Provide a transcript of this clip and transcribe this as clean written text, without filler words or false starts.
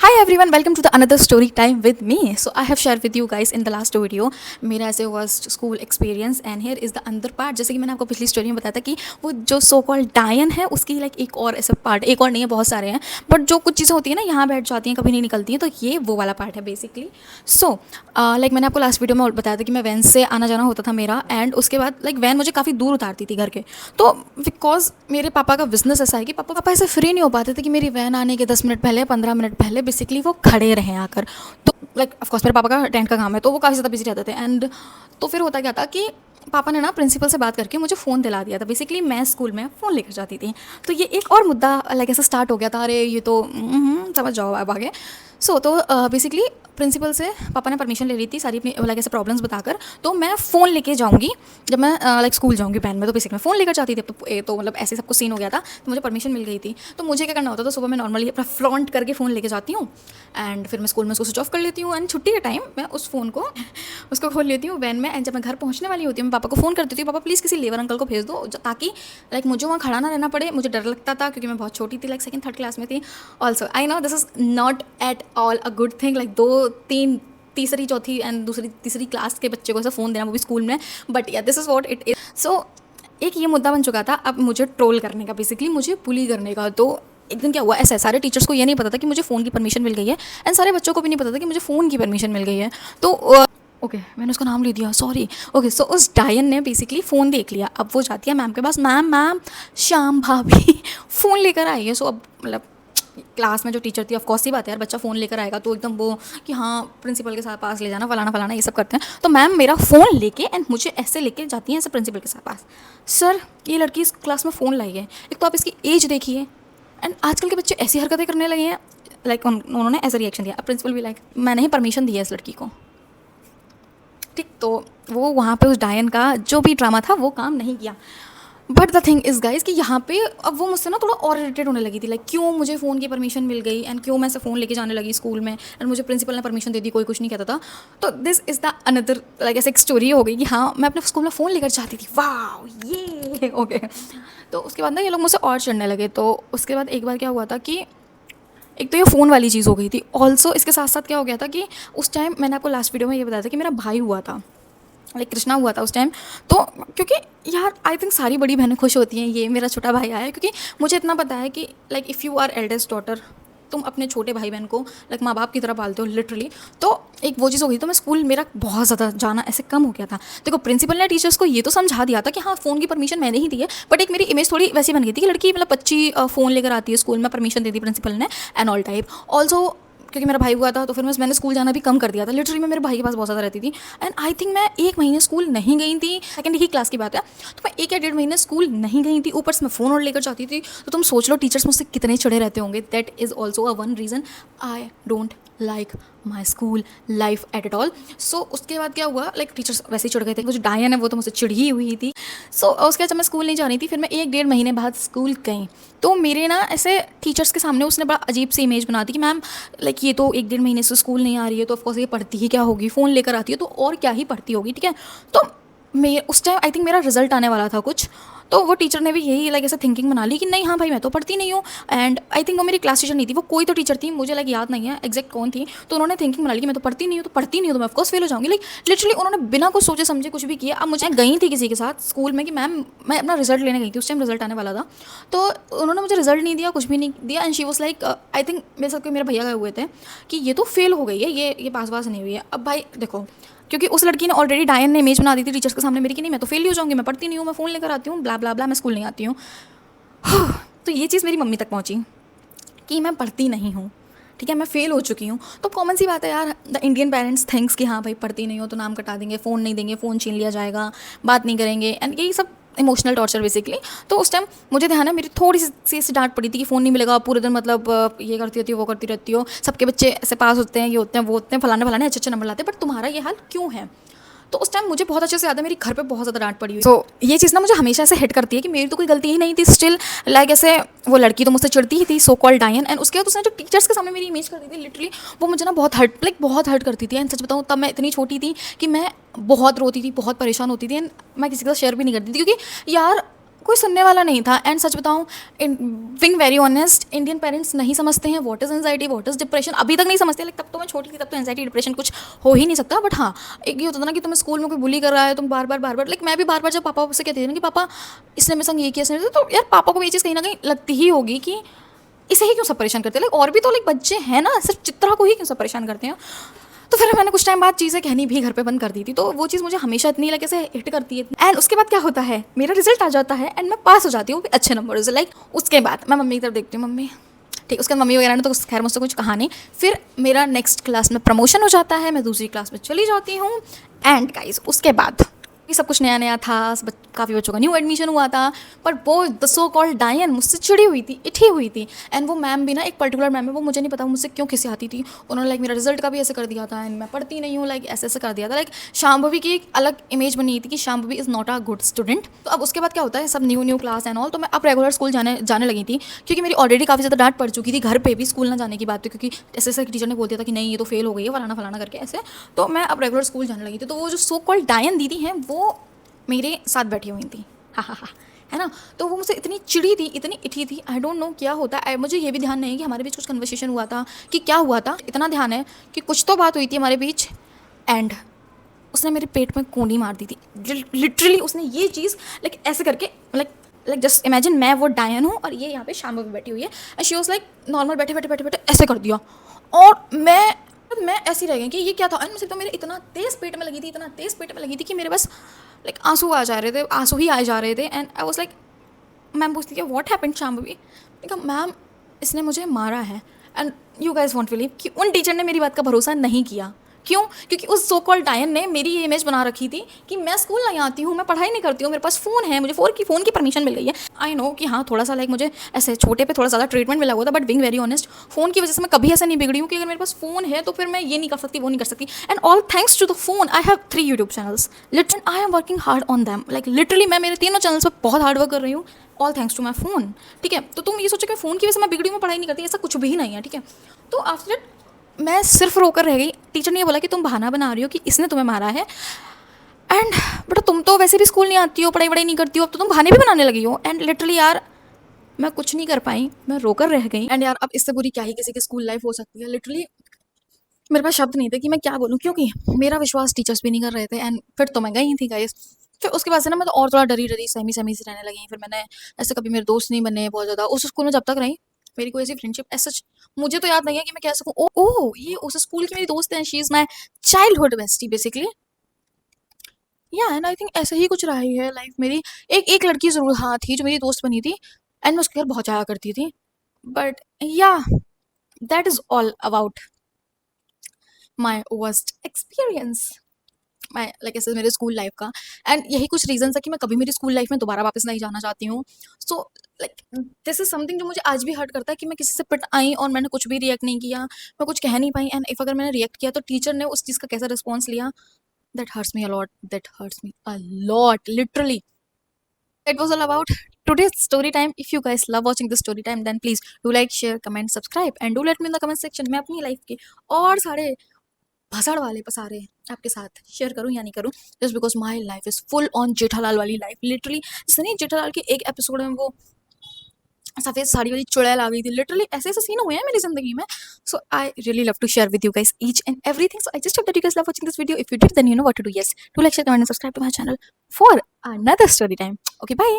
Hi everyone, welcome to the another story time with me. So I have shared with you guys in the last video मेरा ऐसे हुआ school experience and here is the अंदर part. जैसे कि मैंने आपको पिछली story में बताया था कि वो जो सो कॉल्ड डायन है उसकी लाइक एक और ऐसा पार्ट, एक और नहीं है, बहुत सारे हैं, बट जो कुछ चीज़ें होती हैं ना यहाँ बैठ जाती हैं, कभी नहीं निकलती हैं, तो ये वो वाला पार्ट है बेसिकली. सो लाइक मैंने आपको लास्ट वीडियो में बताया था कि मैं वैन से आना जाना होता था मेरा, एंड उसके बाद लाइक वैन मुझे काफ़ी दूर उतारती थी घर के. तो बिकॉज मेरे पापा का बिजनेस ऐसा है कि पापा ऐसे फ्री नहीं हो पाते थे कि मेरी वैन आने के 10 मिनट पहले 15 मिनट पहले बेसिकली वो खड़े रहें आकर. तो लाइक ऑफकोर्स मेरे पापा का टेंट का काम है, तो वो काफ़ी ज़्यादा बिजी रहते थे. एंड तो फिर होता क्या था कि पापा ने ना प्रिंसिपल से बात करके मुझे फ़ोन दिला दिया था. बेसिकली मैं स्कूल में फ़ोन लेकर जाती थी, तो ये एक और मुद्दा लाइक ऐसा स्टार्ट हो गया था. अरे ये तो समझ जाओ अब आगे. सो तो बेसिकली प्रिंसिपल से पापा ने परमिशन ले ली थी सारी अपनी लाइक ऐसे प्रॉब्लम्स बताकर. तो मैं फ़ोन लेके जाऊँगी जब मैं लाइक स्कूल जाऊँगी वैन में, तो बेसिकली मैं फ़ोन लेकर जाती थी. तो मतलब ऐसे सब कुछ सीन हो गया था, तो मुझे परमिशन मिल गई थी. तो मुझे क्या करना होता था, सुबह मैं नॉर्मली अपना फ्लॉन्ट करके फ़ोन लेके जाती हूँ, एंड फिर मैं स्कूल में उसको स्विच ऑफ कर लेती हूँ. एंड छुट्टी के टाइम मैं उस फ़ोन को उसको खोल लेती हूँ वैन में. एंड जब मैं घर पहुँचने वाली होती हूँ, मैं पापा को फ़ोन करती थी, पापा प्लीज़ किसी लेबर अंकल को भेज दो ताकि लाइक मुझे वहाँ खड़ा ना रहना पड़े. मुझे डर लगता था क्योंकि मैं बहुत छोटी थी, लाइक सेकंड थर्ड क्लास में थी. Also I know this is not at all a good thing, like 2 3 तीसरी चौथी एंड दूसरी तीसरी क्लास के बच्चे को ऐसा फ़ोन देना, वो भी स्कूल में. But yeah this is what it is. So एक ये मुद्दा बन चुका था अब मुझे ट्रोल करने का, बेसिकली मुझे बुली करने का. तो एक दिन क्या हुआ, ऐसा है सारे टीचर्स को ये नहीं पता था कि मुझे फ़ोन की परमिशन मिल गई है, एंड सारे बच्चों को भी नहीं पता था कि मुझे फ़ोन की परमिशन मिल गई है. तो ओके मैंने उसका नाम ले दिया, सॉरी. ओके सो उस डायन ने बेसिकली फ़ोन देख लिया. अब वो जाती है मैम के पास, मैम श्याम भाभी फ़ोन लेकर आई है. सो अब मतलब क्लास में जो टीचर थी, ऑफ कोर्स ही बात है यार, बच्चा फ़ोन लेकर आएगा तो एकदम वो कि हाँ प्रिंसिपल के साथ पास ले जाना, फलाना फलाना ये सब करते हैं. तो मैम मेरा फ़ोन लेके एंड मुझे ऐसे लेके जाती हैं ऐसे प्रिंसिपल के साथ पास. सर ये लड़की इस क्लास में फ़ोन लाई है, एक तो आप इसकी एज देखिए, एंड आजकल के बच्चे ऐसी हरकतें करने लगे हैं. लाइक उन्होंने ऐसा रिएक्शन दिया. अब प्रिंसिपल भी लाइक मैंने ही परमिशन दी है इस लड़की को, ठीक. तो वो वहाँ पे उस डायन का जो भी ड्रामा था वो काम नहीं किया. But the thing is guys कि यहाँ पे अब वो मुझसे ना थोड़ा और इरिटेट होने लगी थी, लाइक क्यों मुझे फ़ोन की परमिशन मिल गई एंड क्यों मैं ऐसे फ़ोन लेके जाने लगी स्कूल में, एंड मुझे प्रिंसिपल ने परमिशन दे दी, कोई कुछ नहीं कहता था. तो this is the another like ऐसे एक स्टोरी हो गई कि हाँ मैं अपने स्कूल में फ़ोन लेकर जाती थी. वाह ये ओके. तो उसके बाद ना ये लोग मुझसे और चढ़ने लगे. तो उसके बाद एक बार क्या हुआ था कि एक तो ये फ़ोन वाली चीज़ हो गई थी. ऑल्सो इसके साथ साथ क्या हो गया था कि उस टाइम मैंने आपको लास्ट वीडियो में ये बताया था कि मेरा भाई हुआ था, लाइक कृष्णा हुआ था उस टाइम. तो क्योंकि यार आई थिंक सारी बड़ी बहनें खुश होती हैं ये मेरा छोटा भाई आया है, क्योंकि मुझे इतना पता है कि like if you are eldest daughter, तुम अपने छोटे भाई बहन को लाइक माँ बाप की तरह पालते हो लिटरली. तो एक वो चीज़ हो गई. तो मैं स्कूल मेरा बहुत ज़्यादा जाना ऐसे कम हो गया था. देखो प्रिंसिपल ने टीचर्स को ये तो समझा दिया था कि हाँ फ़ोन की परमिशन मैंने ही दी है, बट एक मेरी इमेज थोड़ी वैसी बन गई थी कि लड़की मतलब बच्ची फ़ोन लेकर आती है स्कूल में, परमिशन दे दी प्रिंसिपल ने एंड ऑल टाइप. ऑल्सो क्योंकि मेरा भाई हुआ था तो फिर मैंने स्कूल जाना भी कम कर दिया था. लिटरली मैं मेरे भाई के पास बहुत ज़्यादा रहती थी. एंड आई थिंक मैं 1 महीने स्कूल नहीं गई थी, सेकंड ही क्लास की बात है. तो मैं 1 या 1.5 महीने स्कूल नहीं गई थी, ऊपर से मैं फ़ोन और लेकर जाती थी. तो तुम सोच लो टीचर्स मुझसे कितने चिढ़े रहते होंगे. That is also a one reason I don't like my school life at all. So उसके बाद क्या हुआ, लाइक टीचर्स वैसे ही चिढ़ गए थे. वो जो डायन है वो तो मुझसे चिढ़ी हुई थी. सो उसके बाद जब मैं स्कूल नहीं जा रही थी, फिर मैं 1 1.5 महीने बाद स्कूल गई. तो मेरे ना ऐसे टीचर्स के सामने उसने बड़ा अजीब सी इमेज बना दी कि मैम लाइक ये तो 1 1.5 महीने से स्कूल नहीं आ रही है, तो ऑफकोर्स ये पढ़ती ही क्या होगी, फ़ोन लेकर आती है तो और क्या ही पढ़ती होगी, ठीक है. तो मैं उस टाइम आई थिंक मेरा रिजल्ट आने वाला था कुछ, तो वो टीचर ने भी यही लाइक ऐसे थिंकिंग बना ली कि नहीं हाँ भाई मैं तो पढ़ती नहीं हूँ. एंड आई थिंक वो मेरी क्लास टीचर नहीं थी, वो कोई तो टीचर थी, मुझे लाइक याद नहीं है एग्जैक्ट कौन थी. तो उन्होंने थिंकिंग बना ली कि मैं तो पढ़ती नहीं हूँ, तो मैं ऑफकोर्स फेल हो जाऊँगी. लाइक लिटरली उन्होंने बिना कुछ सोचे समझे कुछ भी किया. अब मुझे गई थी किसी के साथ स्कूल में कि मैम मैं अपना रिजल्ट लेने गई थी, उस टाइम रिजल्ट आने वाला था. तो उन्होंने मुझे रिजल्ट नहीं दिया, कुछ भी नहीं दिया. And she was like I think मेरे साथ कोई मेरे भैया गए हुए थे कि ये तो फेल हो गई है, ये पास नहीं हुई है. अब भाई देखो, क्योंकि उस लड़की ने ऑलरेडी डायन ने इमेज बना दी थी टीचर्स के सामने मेरी कि नहीं मैं तो फेल ही हो जाऊंगी, मैं पढ़ती नहीं हूँ, मैं फ़ोन लेकर आती हूँ, ब्ला ब्ला ब्ला, मैं स्कूल नहीं आती हूँ. तो ये चीज़ मेरी मम्मी तक पहुँची कि मैं पढ़ती नहीं हूँ, ठीक है, मैं फेल हो चुकी हूँ. तो कॉमन सी बात है यार, द इंडियन पेरेंट्स थिंक्स कि हाँ भाई पढ़ती नहीं हो तो नाम कटा देंगे, फ़ोन नहीं देंगे, फ़ोन छीन लिया जाएगा, बात नहीं करेंगे, एंड यही सब इमोशनल टॉर्चर बेसिकली. तो उस टाइम मुझे ध्यान है मेरी थोड़ी सी ऐसी डांट पड़ी थी कि फ़ोन नहीं मिलेगा पूरे दिन, मतलब ये करती रहती हो वो करती रहती हो, सबके बच्चे ऐसे पास होते हैं, ये होते हैं वो होते हैं, फलाने फलाने अच्छे अच्छे नंबर लाते हैं, बट तुम्हारा ये हाल क्यों है. तो उस टाइम मुझे बहुत अच्छे से याद है मेरी घर पे बहुत ज़्यादा डांट पड़ी हुई. तो ये चीज़ ना मुझे हमेशा ऐसे हिट करती है कि मेरी तो कोई गलती ही नहीं थी. स्टिल लाइक ऐसे वो लड़की तो मुझसे चिढ़ती ही थी, सो कॉल्ड डायन. एंड उसके बाद उसने जो टीचर्स के सामने मेरी इमेज कर दी थी लिटरली, वो मुझे ना बहुत हर्ट करती थी. एंड सच बताऊँ तब मैं इतनी छोटी थी कि मैं बहुत रोती थी, बहुत परेशान होती थी. एंड मैं किसी के साथ शेयर भी नहीं करती थी, क्योंकि यार कोई सुनने वाला नहीं था। एंड सच बताऊँ, being very honest, Indian parents नहीं समझते हैं what is anxiety, what is depression. अभी तक नहीं समझते, लाइक तब तो मैं छोटी थी, तब तो एंजाइटी डिप्रेशन कुछ हो ही नहीं सकता। बट हाँ, एक ये होता था ना कि तुम्हें स्कूल में कोई बुली कर रहा है, तुम बार बार, लाइक मैं भी बार बार जब पापा से कहती थी ना कि पापा इसने मेरे संग ये किया, इसने, तो यार पापा को भी ये चीज़ कहीं ना कहीं लगती ही होगी कि इसे ही क्यों सब परेशान करते हैं, लाइक और भी तो लाइक बच्चे हैं ना, सिर्फ चित्रा को ही क्यों सब परेशान करते हैं। तो फिर मैंने कुछ टाइम बाद चीज़ें कहनी भी घर पे बंद कर दी थी। तो वो चीज़ मुझे हमेशा इतनी लाइक ऐसे हिट करती है। एंड उसके बाद क्या होता है, मेरा रिजल्ट आ जाता है एंड मैं पास हो जाती हूँ अच्छे नंबर से। लाइक उसके बाद मैं मम्मी की तरफ देखती हूँ, मम्मी ठीक, उसके बाद मम्मी वगैरह ने तो खैर मुझसे कुछ कहा नहीं। फिर मेरा नेक्स्ट क्लास में प्रमोशन हो जाता है, मैं दूसरी क्लास में चली जाती हूँ। एंड गाइस उसके बाद ये सब कुछ नया नया था, काफ़ी बच्चों का न्यू एडमिशन हुआ था। पर वो द सो कॉल्ड डायन मुझसे चिड़ी हुई थी, इठी हुई थी। एंड वो मैम भी ना, एक पर्टिकुलर मैम है, वो मुझे नहीं पता मुझसे क्यों खिसी आती थी। उन्होंने लाइक मेरा रिजल्ट का भी ऐसे कर दिया था एंड मैं पढ़ती नहीं हूँ, लाइक ऐसे ऐसे कर दिया था। लाइक शाम्भवी की एक अलग इमेज बनी थी कि Shambhavi is not a good student. तो अब उसके बाद क्या होता है, सब न्यू क्लास एंड ऑल, तो मैं अब रेगुलर स्कूल जाने लगी थी, क्योंकि मेरी ऑलरेडी काफ़ी ज़्यादा डांट पड़ चुकी थी घर पे भी स्कूल ना जाने की बात थी, क्योंकि ऐसे ऐसे टीचर ने बोल दिया था कि नहीं ये तो फेल हो गई है, फलाना फलाना करके ऐसे। तो मैं अब रेगुलर स्कूल जाने लगी थी। तो वो जो सो कॉल्ड डायन दीदी हैं वो मेरे साथ बैठी हुई थी, हा, है ना। तो वो मुझसे इतनी चिड़ी थी, इतनी इठी थी, आई डोंट नो क्या होता है। मुझे ये भी ध्यान नहीं है कि हमारे बीच कुछ कन्वर्सेशन हुआ था कि क्या हुआ था। इतना ध्यान है कि कुछ तो बात हुई थी हमारे बीच। एंड उसने मेरे पेट में कूंडी मार दी थी, लिटरली उसने ये चीज़ लाइक ऐसे करके, लाइक जस्ट इमेजिन मैं वो डायन हूँ और ये यहाँ पे शाम में बैठी हुई है and she was like normal बैठे ऐसे कर दिया। और मैं ऐसी रह गई कि ये क्या था। एंड मुझे तो मेरे इतना तेज़ पेट में लगी थी, इतना तेज़ पेट में लगी थी कि मेरे बस लाइक आंसू आ जा रहे थे, आंसू ही आए जा रहे थे। And I was like, ma'am पूछती है व्हाट हैपेंड शाम्भवी। देखा मैम, इसने मुझे मारा है। And you guys won't believe कि उन टीचर ने मेरी बात का भरोसा नहीं किया। क्यों? क्योंकि उस सो कॉल्ड डायन ने मेरी ये इमेज बना रखी थी कि मैं स्कूल नहीं आती हूँ, मैं पढ़ाई नहीं करती हूँ, मेरे पास फ़ोन है, मुझे फ़ोन की परमिशन मिल गई है। आई नो कि हाँ थोड़ा सा लाइक मुझे ऐसे छोटे पे थोड़ा ज़्यादा ट्रीटमेंट मिला हुआ था, but being very honest phone की वजह से मैं कभी ऐसा नहीं बिगड़ी हूँ कि अगर मेरे पास फ़ोन है तो फिर मैं ये नहीं कर सकती, वो नहीं कर सकती। And all thanks to the phone I have 3 YouTube channels, literally I am working hard on them. Like literally मैं मेरे तीनों चैनल्स पर बहुत हार्ड वर्क कर रही हूँ, all thanks to my phone. ठीक है, तो तुम ये सोचो कि फ़ोन की वजह से मैं बिगड़ी हूँ, पढ़ाई नहीं करती, ऐसा कुछ भी नहीं है। ठीक है, तो आफ्टर मैं सिर्फ रोकर रह गई। टीचर ने ये बोला कि तुम बहाना बना रही हो कि इसने तुम्हें मारा है। एंड बट तुम तो वैसे भी स्कूल नहीं आती हो, पढ़ाई नहीं करती हो, अब तो तुम बहाने भी बनाने लगी हो। एंड लिटरली यार मैं कुछ नहीं कर पाई, मैं रोकर रह गई। एंड यार अब इससे बुरी क्या ही किसी की स्कूल लाइफ हो सकती है। लिटरली मेरे पास शब्द नहीं थे कि मैं क्या बोलूँ, क्योंकि मेरा विश्वास टीचर्स भी नहीं कर रहे थे। एंड फिर तो मैं गई थी गाइस। फिर उसके बाद से ना मैं तो और थोड़ा डरी डरी सहमी सहमी से रहने लगी। फिर मैंने ऐसे कभी मेरे दोस्त नहीं बने बहुत ज़्यादा उस स्कूल में जब तक रही। मेरी कोई ऐसी फ्रेंडशिप ऐसा मुझे तो याद नहीं है कि मैं कह सकूँ ओ ये उस स्कूल की मेरी दोस्त है, she is my childhood bestie basically. या एंड आई थिंक ऐसा ही कुछ रहा ही है लाइफ मेरी। एक एक लड़की ज़रूर हाँ थी जो मेरी दोस्त बनी थी एंड मैं उसके घर बहुत जाया करती थी। बट या that is all about my worst experience, मैं लाइक ऐसे मेरे स्कूल लाइफ का। एंड यही कुछ रीजंस है कि मैं कभी मेरी स्कूल लाइफ में दोबारा वापस नहीं जाना चाहती हूँ। So like this is something जो मुझे आज भी हर्ट करता है कि मैं किसी से पिट आई और मैंने कुछ भी रिएक्ट नहीं किया, मैं कुछ कह नहीं पाई। एंड इफ अगर मैंने रिएक्ट किया तो टीचर ने उस चीज़ का कैसा रिस्पॉन्स लिया, that hurts me a lot, that hurts me a lot literally. That was all about today's story time. If you guys love watching this story time, then please do like, share, comment, subscribe, and do let me in the comment section. मैं अपनी life के और सारे भसड़ वाले पसारे आपके साथ share करूं या नहीं करूं, just because my life is full on Jethalal वाली लाइफ। लिटरली जैसे नहीं जेठालाल के एक एपिसोड में वो सफेद साड़ी वाली चुड़ैल आ गई थी, लिटरली ऐसे ऐसे सीन हुए हैं मेरी जिंदगी में। So I really love to share with you guys each and everything. So I just hope that you guys love watching this video. If you did, then you know what to do. Yes, do like, share, comment, and subscribe to my channel for another story time. Okay, bye.